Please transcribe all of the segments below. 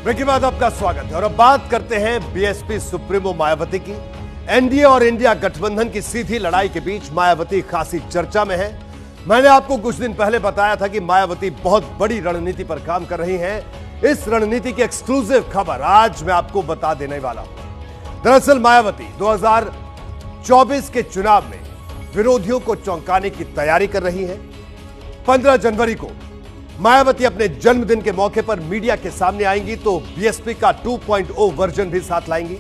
Break के बाद आपका स्वागत है और अब बात करते हैं बीएसपी सुप्रीमो मायावती की। एनडीए और इंडिया गठबंधन की सीधी लड़ाई के बीच मायावती खासी चर्चा में है। मैंने आपको कुछ दिन पहले बताया था कि मायावती बहुत बड़ी रणनीति पर काम कर रही हैं। इस रणनीति की एक्सक्लूसिव खबर आज मैं आपको बता देने वाला हूं। दरअसल मायावती 2024 के चुनाव में विरोधियों को चौंकाने की तैयारी कर रही है। 15 जनवरी को मायावती अपने जन्मदिन के मौके पर मीडिया के सामने आएंगी तो बीएसपी का 2.0 वर्जन भी साथ लाएंगी।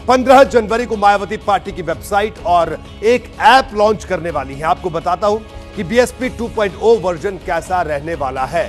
15 जनवरी को मायावती पार्टी की वेबसाइट और एक ऐप लॉन्च करने वाली है। आपको बताता हूं कि बीएसपी 2.0 वर्जन कैसा रहने वाला है,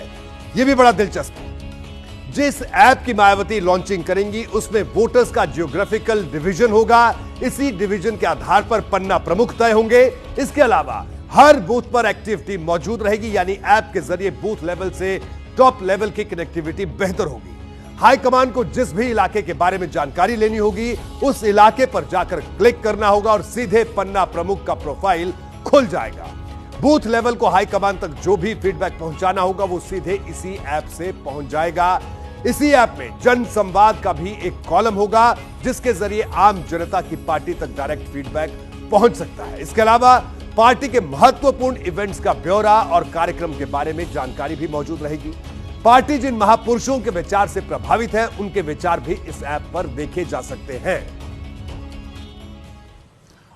यह भी बड़ा दिलचस्प है। जिस ऐप की मायावती लॉन्चिंग करेंगी उसमें वोटर्स का जियोग्राफिकल डिवीजन होगा। इसी डिवीजन के आधार पर पन्ना प्रमुख तय होंगे। इसके अलावा हर बूथ पर एक्टिव टीम मौजूद रहेगी, यानी ऐप के जरिए बूथ लेवल से टॉप लेवल की कनेक्टिविटी बेहतर होगी। हाईकमान को जिस भी इलाके के बारे में जानकारी लेनी होगी उस इलाके पर जाकर क्लिक करना होगा और सीधे पन्ना प्रमुख का प्रोफाइल खुल जाएगा। बूथ लेवल को हाईकमान तक जो भी फीडबैक पहुंचाना होगा वो सीधे इसी ऐप से पहुंच जाएगा। इसी ऐप में जन संवाद का भी एक कॉलम होगा जिसके जरिए आम जनता की पार्टी तक डायरेक्ट फीडबैक पहुंच सकता है। इसके अलावा पार्टी के महत्वपूर्ण इवेंट्स का ब्यौरा और कार्यक्रम के बारे में जानकारी भी मौजूद रहेगी। पार्टी जिन महापुरुषों के विचार से प्रभावित है उनके विचार भी इस ऐप पर देखे जा सकते हैं।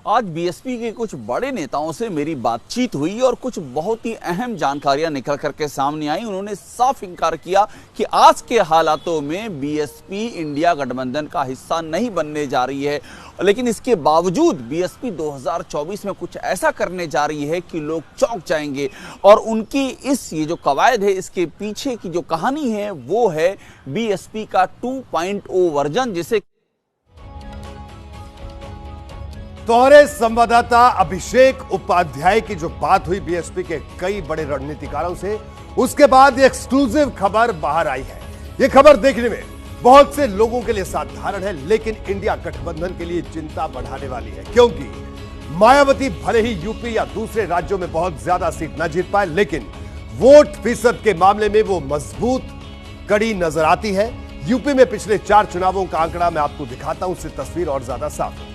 आज बीएसपी के कुछ बड़े नेताओं से मेरी बातचीत हुई और कुछ बहुत ही अहम जानकारियां निकल करके सामने आई। उन्होंने साफ इनकार किया कि आज के हालातों में बीएसपी इंडिया गठबंधन का हिस्सा नहीं बनने जा रही है, लेकिन इसके बावजूद बीएसपी 2024 में कुछ ऐसा करने जा रही है कि लोग चौंक जाएंगे। और उनकी ये जो कवायद है, इसके पीछे की जो कहानी है वो है बीएसपी का 2.0 वर्जन, जिसे तो हमारे संवाददाता अभिषेक उपाध्याय की जो बात हुई बीएसपी के कई बड़े रणनीतिकारों से, उसके बाद ये एक्सक्लूसिव खबर बाहर आई है। ये खबर देखने में बहुत से लोगों के लिए साधारण है, लेकिन इंडिया गठबंधन के लिए चिंता बढ़ाने वाली है, क्योंकि मायावती भले ही यूपी या दूसरे राज्यों में बहुत ज्यादा सीट न जीत पाए, लेकिन वोट फीसद के मामले में वो मजबूत कड़ी नजर आती है। यूपी में पिछले 4 चुनावों का आंकड़ा मैं आपको दिखाता हूं, उससे तस्वीर और ज्यादा साफ है।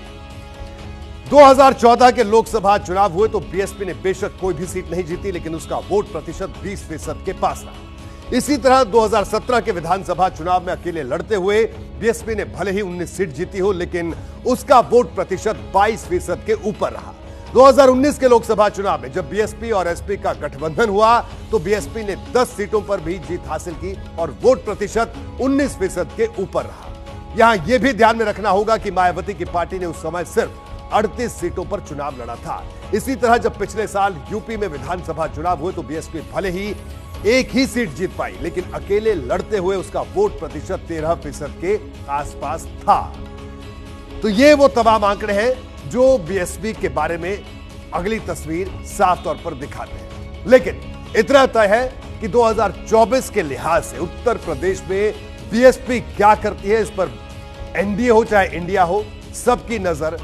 2014 के लोकसभा चुनाव हुए तो बीएसपी ने बेशक कोई भी सीट नहीं जीती, लेकिन उसका वोट प्रतिशत 20% के पास रहा। इसी तरह 2017 के विधानसभा चुनाव में अकेले लड़ते हुए बीएसपी ने भले ही 19 सीट जीती हो, लेकिन उसका वोट प्रतिशत 22% के ऊपर रहा। 2019 के लोकसभा चुनाव में जब बीएसपी और एसपी का गठबंधन हुआ तो बीएसपी ने 10 सीटों पर भी जीत हासिल की और वोट प्रतिशत 19% के ऊपर रहा। यहां यह भी ध्यान में रखना होगा कि मायावती की पार्टी ने उस समय सिर्फ 38 सीटों पर चुनाव लड़ा था। इसी तरह जब पिछले साल यूपी में विधानसभा चुनाव हुए तो बीएसपी भले ही एक ही सीट जीत पाई, लेकिन अकेले लड़ते हुए उसका वोट प्रतिशत 13% के आसपास था। तो ये वो तमाम आंकड़े हैं जो बीएसपी के बारे में अगली तस्वीर साफ तौर पर दिखाते हैं। लेकिन इतना तय है कि 2024 के लिहाज से उत्तर प्रदेश में बीएसपी क्या करती है, इस पर एनडीए हो चाहे इंडिया हो, सबकी नजर